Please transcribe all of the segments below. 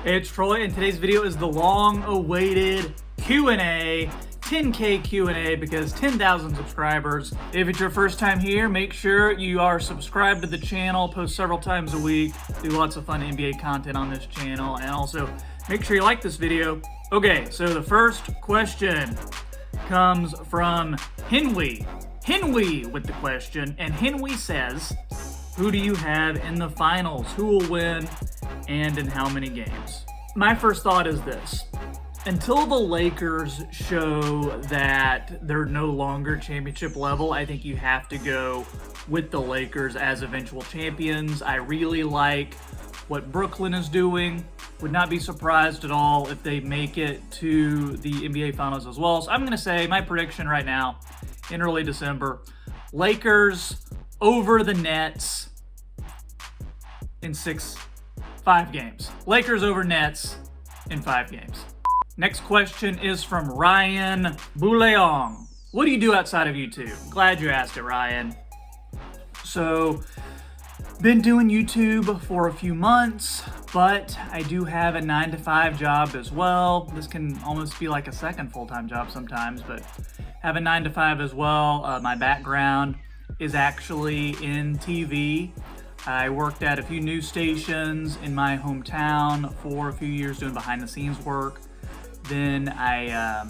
Hey, it's Troy, and today's video is the long-awaited Q&A, 10K Q&A, because 10,000 subscribers. If it's your first time here, make sure you are subscribed to the channel, post several times a week, do lots of fun NBA content on this channel, and also make sure you like this video. Okay, so the first question comes from Henwy. Henwy with the question, and Henwy says, who do you have in the finals? Who will win and in how many games? My first thought is this. Until the Lakers show that they're no longer championship level, I think you have to go with the Lakers as eventual champions. I really like what Brooklyn is doing. Would not be surprised at all if they make it to the NBA Finals as well. So I'm going to say my prediction right now in early December, Lakers over the Nets in 5 games. Lakers over Nets in 5 games. Next question is from Ryan Bouleong. What do you do outside of YouTube? Glad you asked it, Ryan. So, been doing YouTube for a few months, but I do have a 9-to-5 job as well. This can almost be like a second full-time job sometimes, but have a 9-to-5 as well. My background is actually in TV. I worked at a few news stations in my hometown for a few years doing behind-the-scenes work. Then I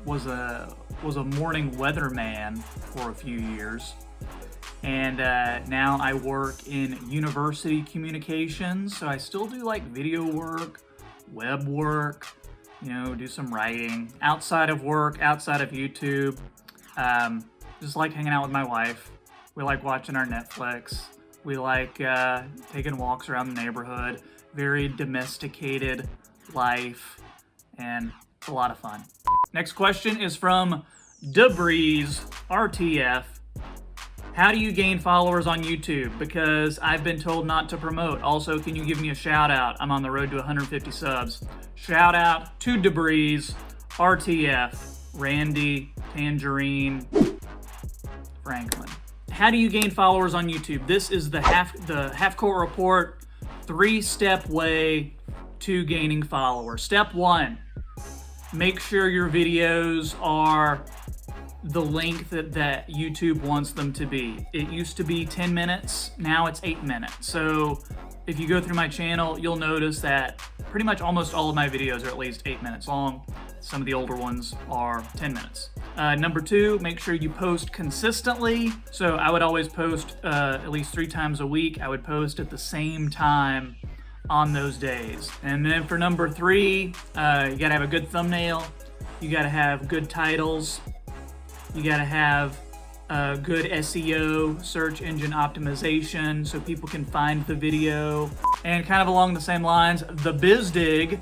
was a morning weatherman for a few years. And now I work in university communications, so I still do like video work, web work, you know, do some writing. Outside of work, outside of YouTube, just like hanging out with my wife. We like watching our Netflix. We like taking walks around the neighborhood. Very domesticated life, and it's a lot of fun. Next question is from Debreeze RTF. How do you gain followers on YouTube? Because I've been told not to promote. Also, can you give me a shout out? I'm on the road to 150 subs. Shout out to Debreeze RTF, Randy, Tangerine, Franklin. How do you gain followers on YouTube? This is the half-court report, 3-step way to gaining followers. Step 1, make sure your videos are the length that YouTube wants them to be. It used to be 10 minutes, now it's 8 minutes. So if you go through my channel, you'll notice that pretty much almost all of my videos are at least 8 minutes long. Some of the older ones are 10 minutes. Number 2, make sure you post consistently. So I would always post at least 3 times a week. I would post at the same time on those days. And then for number 3, you gotta have a good thumbnail. You gotta have good titles. You gotta have good SEO, search engine optimization, so people can find the video. And kind of along the same lines, the BizDig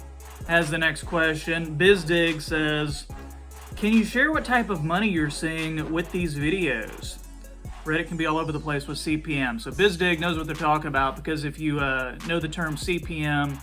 has the next question. BizDig says, can you share what type of money you're seeing with these videos? Reddit can be all over the place with CPM. So BizDig knows what they're talking about, because if you know the term CPM,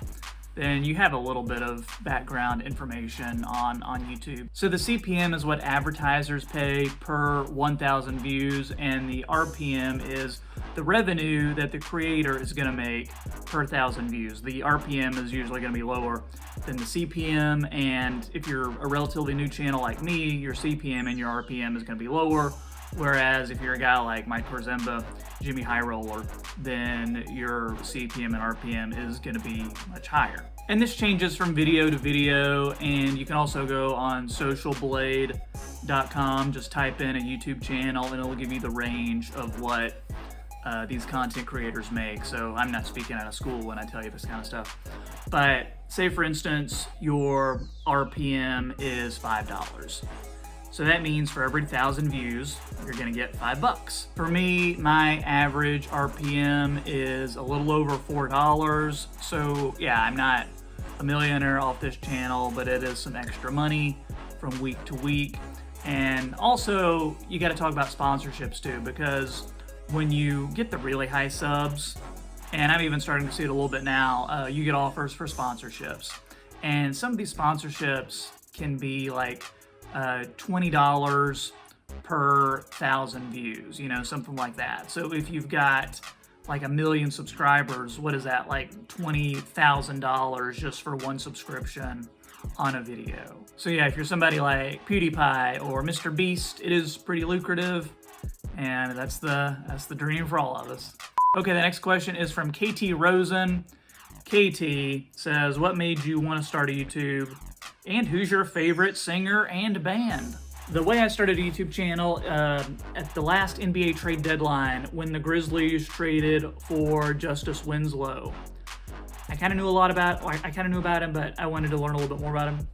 then you have a little bit of background information on YouTube. So the CPM is what advertisers pay per 1,000 views, and the RPM is the revenue that the creator is gonna make per 1,000 views. The RPM is usually gonna be lower than the CPM, and if you're a relatively new channel like me, your CPM and your RPM is gonna be lower. Whereas if you're a guy like Mike Korzemba, Jimmy High Roller, then your CPM and RPM is going to be much higher. And this changes from video to video, and you can also go on socialblade.com, just type in a YouTube channel, and it'll give you the range of what these content creators make. So I'm not speaking out of school when I tell you this kind of stuff. But say, for instance, your RPM is $5. So that means for every 1,000 views, you're gonna get $5. For me, my average RPM is a little over $4. So yeah, I'm not a millionaire off this channel, but it is some extra money from week to week. And also, you gotta talk about sponsorships too, because when you get the really high subs, and I'm even starting to see it a little bit now, you get offers for sponsorships. And some of these sponsorships can be like $20 per 1,000 views, you know, something like that. So if you've got like 1 million subscribers, what is that, like $20,000 just for one subscription on a video. So yeah, if you're somebody like PewDiePie or Mr. Beast, it is pretty lucrative, and that's the dream for all of us. Okay, the next question is from KT Rosen. KT says, what made you want to start a YouTube, and who's your favorite singer and band? The way I started a YouTube channel at the last NBA trade deadline, when the Grizzlies traded for Justice Winslow. I kind of knew about him, but I wanted to learn a little bit more about him.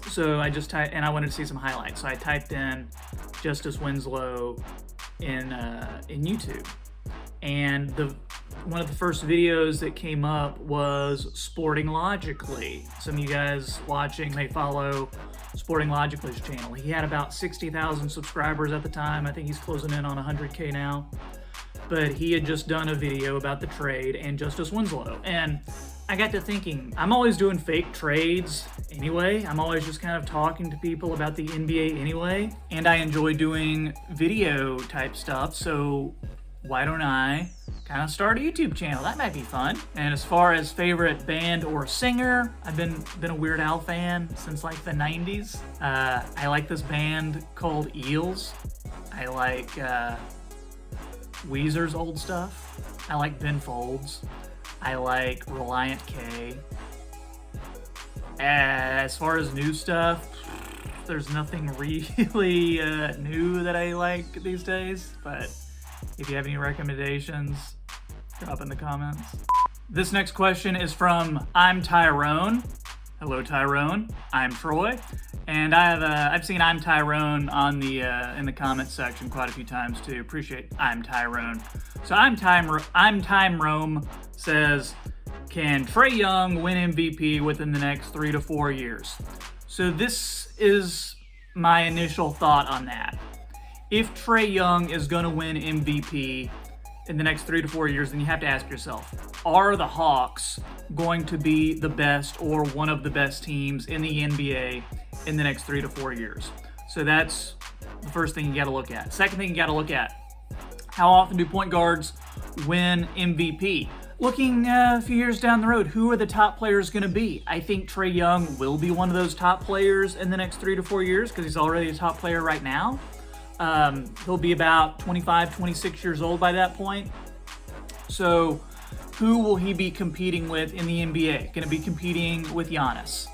So I just typed, and I wanted to see some highlights. So I typed in Justice Winslow in YouTube, and one of the first videos that came up was Sporting Logically. Some of you guys watching may follow Sporting Logically's channel. He had about 60,000 subscribers at the time. I think he's closing in on 100K now. But he had just done a video about the trade and Justice Winslow. And I got to thinking, I'm always doing fake trades anyway. I'm always just kind of talking to people about the NBA anyway. And I enjoy doing video type stuff, so why don't I kind of start a YouTube channel? That might be fun. And as far as favorite band or singer, I've been a Weird Al fan since like the 90s. I like this band called Eels. I like Weezer's old stuff. I like Ben Folds. I like Reliant K. As far as new stuff, there's nothing really new that I like these days, but if you have any recommendations, drop in the comments. This next question is from I'm Tyrone. Hello, Tyrone. I'm Troy, and I've seen I'm Tyrone on the in the comments section quite a few times too. Appreciate I'm Tyrone. So I'm Time Rome says, can Trae Young win MVP within the next 3 to 4 years? So this is my initial thought on that. If Trae Young is going to win MVP in the next 3 to 4 years, then you have to ask yourself, are the Hawks going to be the best or one of the best teams in the NBA in the next 3 to 4 years? So that's the first thing you got to look at. Second thing you got to look at, how often do point guards win MVP? Looking a few years down the road, who are the top players going to be? I think Trae Young will be one of those top players in the next 3 to 4 years because he's already a top player right now. He'll be about 25, 26 years old by that point. So who will he be competing with in the NBA? Going to be competing with Giannis,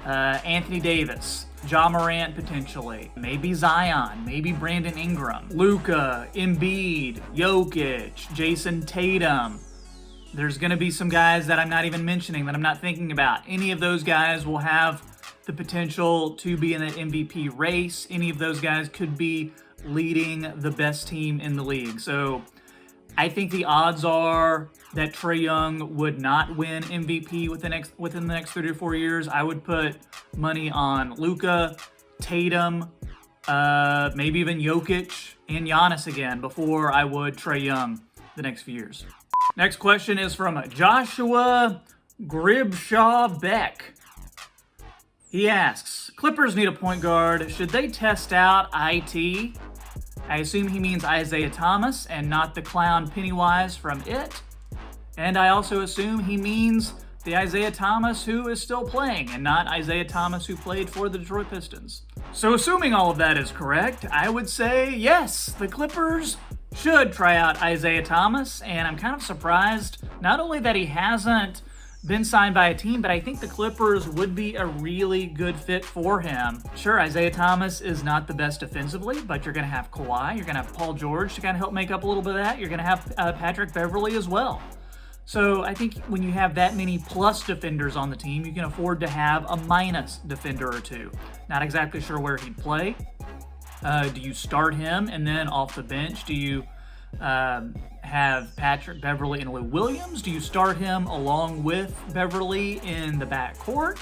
Anthony Davis, Ja Morant potentially, maybe Zion, maybe Brandon Ingram, Luka, Embiid, Jokic, Jason Tatum. There's going to be some guys that I'm not even mentioning, that I'm not thinking about. Any of those guys will have the potential to be in that MVP race. Any of those guys could be leading the best team in the league. So I think the odds are that Trae Young would not win MVP within the next 3 to 4 years. I would put money on Luka, Tatum, maybe even Jokic and Giannis again before I would Trae Young the next few years. Next question is from Joshua Gribshaw Beck. He asks, Clippers need a point guard. Should they test out IT? I assume he means Isaiah Thomas and not the clown Pennywise from It. And I also assume he means the Isaiah Thomas who is still playing and not Isaiah Thomas who played for the Detroit Pistons. So assuming all of that is correct, I would say yes, the Clippers should try out Isaiah Thomas, and I'm kind of surprised not only that he hasn't been signed by a team, but I think the Clippers would be a really good fit for him. Sure, Isaiah Thomas is not the best defensively, but you're going to have Kawhi, you're going to have Paul George to kind of help make up a little bit of that, you're going to have Patrick Beverley as well. So I think when you have that many plus defenders on the team, you can afford to have a minus defender or two. Not exactly sure where he'd play. Do you start him and then off the bench? Do you have Patrick Beverley and Lou Williams? Do you start him along with Beverley in the backcourt?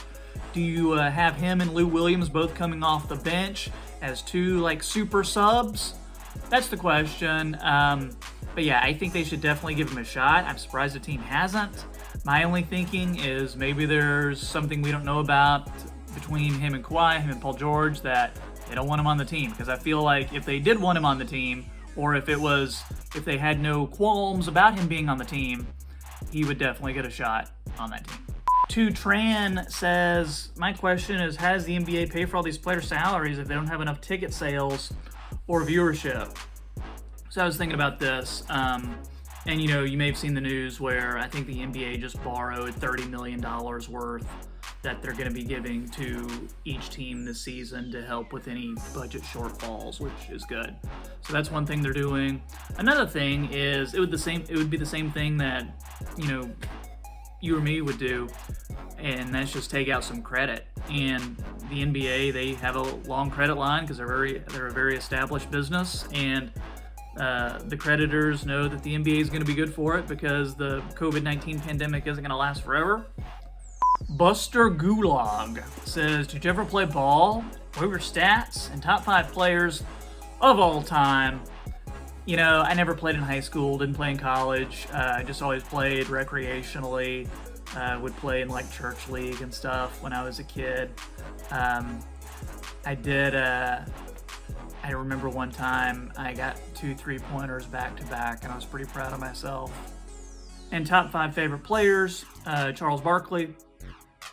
Do you have him and Lou Williams both coming off the bench as two like super subs? That's the question. But yeah, I think they should definitely give him a shot. I'm surprised the team hasn't. My only thinking is maybe there's something we don't know about between him and Kawhi, him and Paul George, that they don't want him on the team. Because I feel like if they did want him on the team, or if they had no qualms about him being on the team, he would definitely get a shot on that team. Tran says, my question is, how does the NBA pay for all these player salaries if they don't have enough ticket sales or viewership? So I was thinking about this, and you may have seen the news where I think the NBA just borrowed $30 million worth that they're going to be giving to each team this season to help with any budget shortfalls, which is good. So that's one thing they're doing. Another thing is it would be the same thing that you or me would do, and that's just take out some credit. And the NBA, they have a long credit line because they're a very established business, and the creditors know that the NBA is going to be good for it because the COVID-19 pandemic isn't going to last forever. Buster Gulag says, did you ever play ball? What were your stats and top 5 players of all time? I never played in high school, didn't play in college. I just always played recreationally. Would play in like church league and stuff when I was a kid. I remember one time I got 2 3-pointers back to back, and I was pretty proud of myself. And top 5 favorite players, Charles Barkley,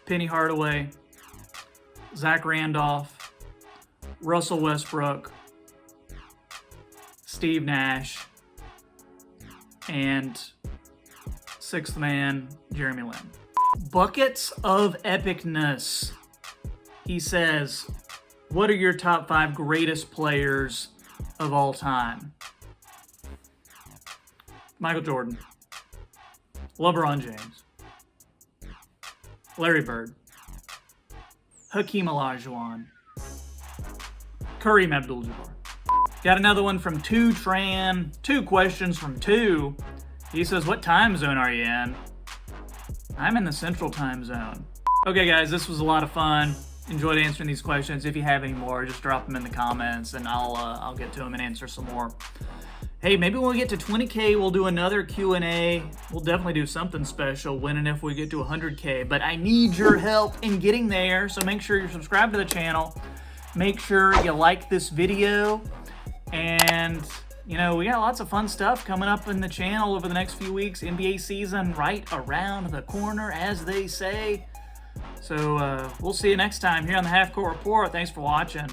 Penny Hardaway, Zach Randolph, Russell Westbrook, Steve Nash, and 6th man, Jeremy Lin. Buckets of epicness. He says, what are your top 5 greatest players of all time? Michael Jordan, LeBron James, Larry Bird, Hakeem Olajuwon, Kareem Abdul-Jabbar. Got another one from Tran. 2 questions from 2. He says, what time zone are you in? I'm in the Central Time Zone. Okay, guys, this was a lot of fun. Enjoyed answering these questions. If you have any more, just drop them in the comments, and I'll get to them and answer some more. Hey, maybe when we get to 20K, we'll do another Q&A. We'll definitely do something special when and if we get to 100K. But I need your help in getting there, so make sure you're subscribed to the channel. Make sure you like this video. And, we got lots of fun stuff coming up in the channel over the next few weeks. NBA season right around the corner, as they say. So we'll see you next time here on the Half Court Report. Thanks for watching.